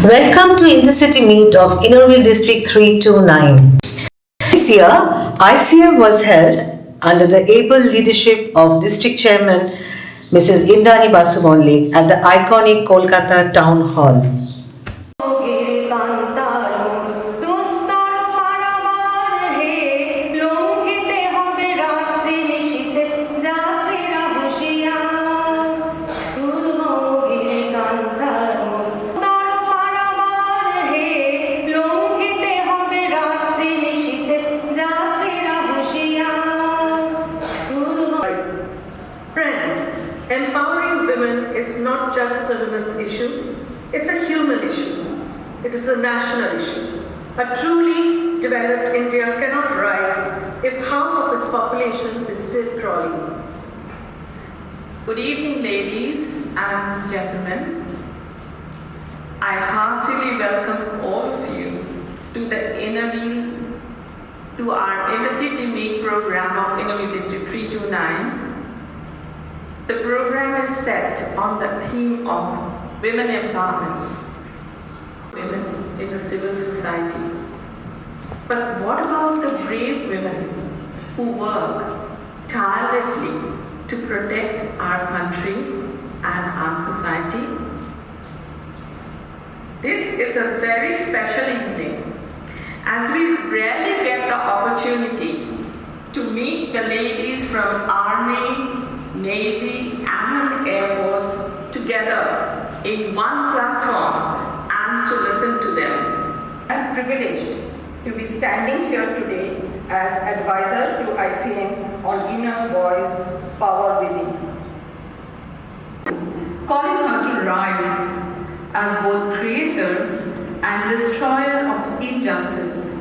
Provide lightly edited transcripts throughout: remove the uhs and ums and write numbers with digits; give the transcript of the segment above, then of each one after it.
Welcome to Intercity Meet of Innerville District 329. This year, ICM was held under the able leadership of District Chairman Mrs. Indani Basu Monlik at the iconic Kolkata Town Hall. Empowering women is not just a women's issue, it's a human issue. It is a national issue. A truly developed India cannot rise if half of its population is still crawling. Good evening, ladies and gentlemen. I heartily welcome all of you to our Intercity Meet program of Innerville District 329. The program is set on the theme of women empowerment, women in the civil society. But what about the brave women who work tirelessly to protect our country and our society? This is a very special evening, as we rarely get the opportunity to meet the ladies from Army, Navy and Air Force together in one platform and to listen to them. I'm privileged to be standing here today as advisor to ICM on Inner Voice, Power Within. Calling her to rise as both creator and destroyer of injustice.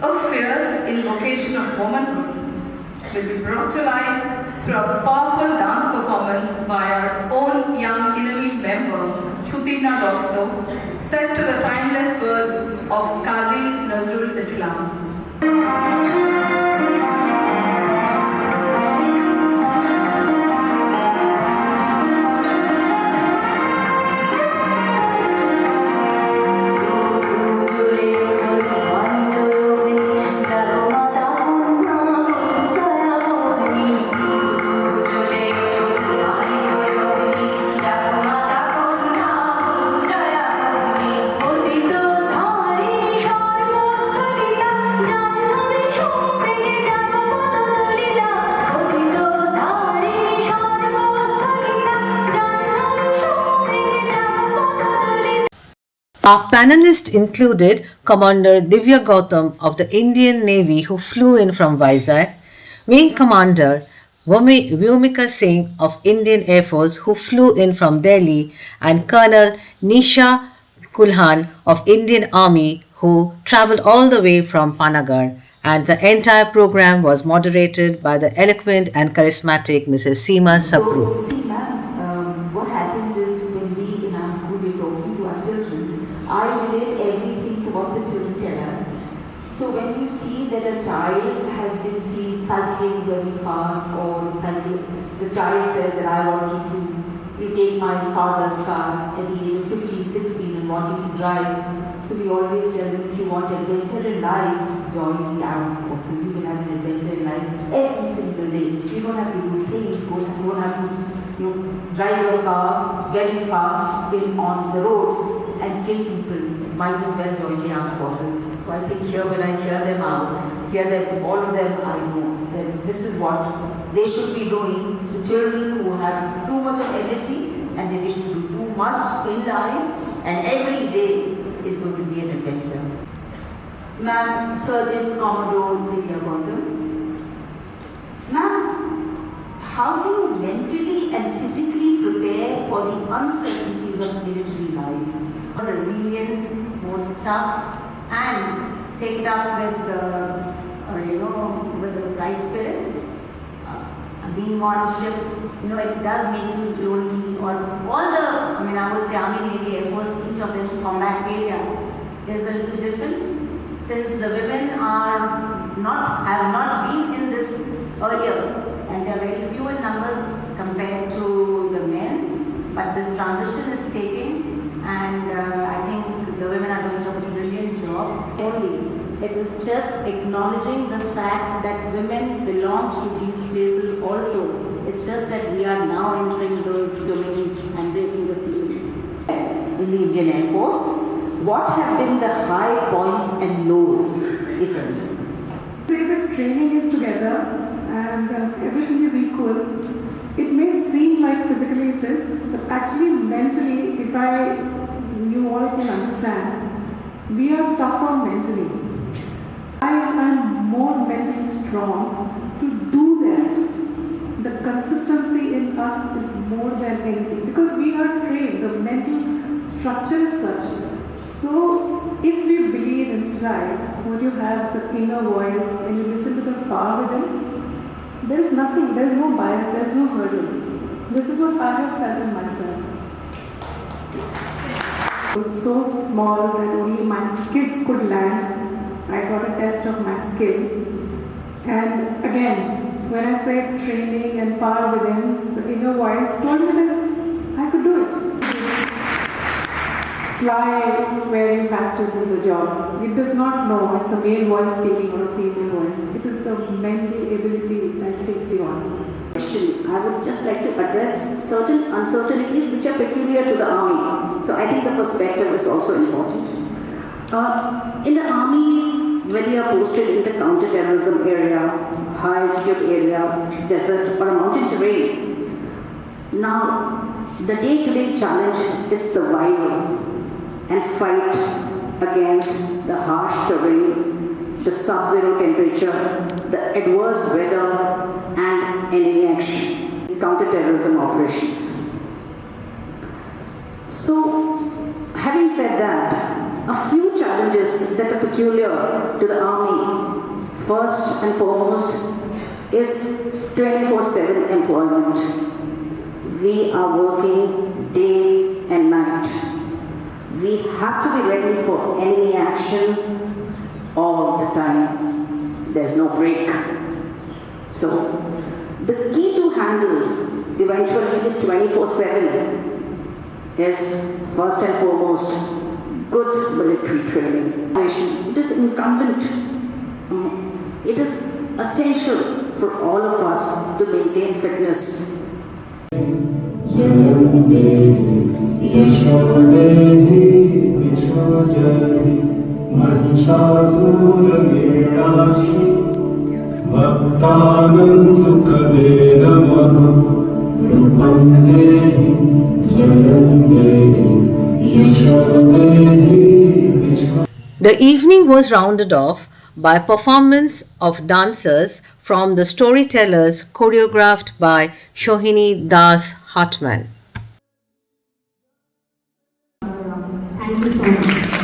A fierce invocation of womanhood will be brought to life through a powerful dance performance by our own young Innerville member, Shutina Dotto, set to the timeless words of Qazi Nazrul Islam. Our panelists included Commander Divya Gautam of the Indian Navy who flew in from Vizag, Wing Commander Vyomika Singh of Indian Air Force who flew in from Delhi, and Colonel Nisha Kulhan of Indian Army who travelled all the way from Panagarh. And the entire program was moderated by the eloquent and charismatic Mrs. Seema Sapru. So, see, ma'am, what happens is when we in our school we're talking to our children, I relate everything to what the children tell us. So when you see that a child has been seen cycling very fast, or the child says that I want you take my father's car at the age of 15, 16 and wanting to drive. So we always tell them, if you want adventure in life, join the armed forces. You can have an adventure in life every single day. You don't have to do things, you don't have to drive your car very fast on the roads and kill people. Might as well join the armed forces. So I think here, when I hear them out, all of them, I know that this is what they should be doing. The children who have too much of energy and they wish to do too much in life, and every day is going to be an adventure. Ma'am, Sergeant Commodore Divya Gautam. Ma'am, how do you mentally and physically prepare for the uncertainties of military life? More resilient, more tough, and take it up with with the right spirit. Being on ship, it does make you lonely. Or I would say Army, Navy, Air Force, each of them combat area is a little different. Since the women have not been in this earlier, and they are very few in numbers compared to the men, but this transition is taking, and I think It is just acknowledging the fact that women belong to these places also. It's just that we are now entering those domains and breaking the seals. In the Indian Air Force, what have been the high points and lows, if any? Say that training is together and everything is equal. It may seem like physically it is, but actually mentally, if you all can understand, we are tougher mentally. I am more mentally strong to do that. The consistency in us is more than anything because we are trained. The mental structure is such. So, if we believe inside, when you have the inner voice and you listen to the power within, there is nothing, there is no bias, there is no hurdle. This is what I have felt in myself. It's so small that only my skids could land. I got a test of my skill. And again, when I say training and power within, the inner voice told me that I could do it. Fly where you have to do the job. It does not know it's a male voice speaking or a female voice. It is the mental ability that takes you on. I would just like to address certain uncertainties which are peculiar to the army. So I think the perspective is also important. In the army, when you are posted in the counter-terrorism area, high altitude area, desert or a mountain terrain, now the day-to-day challenge is survival and fight against the harsh terrain, the sub-zero temperature, the adverse weather and enemy action, counter-terrorism operations. So, having said that, a few challenges that are peculiar to the army, first and foremost, is 24/7 employment. We are working day and night. We have to be ready for enemy action all the time. There's no break. So, the key to handle eventualities 24/7 is first and foremost good military training. It is incumbent, it is essential for all of us to maintain fitness. The evening was rounded off by performance of dancers from the Storytellers choreographed by Shohini Das Hartman. Thank you so much.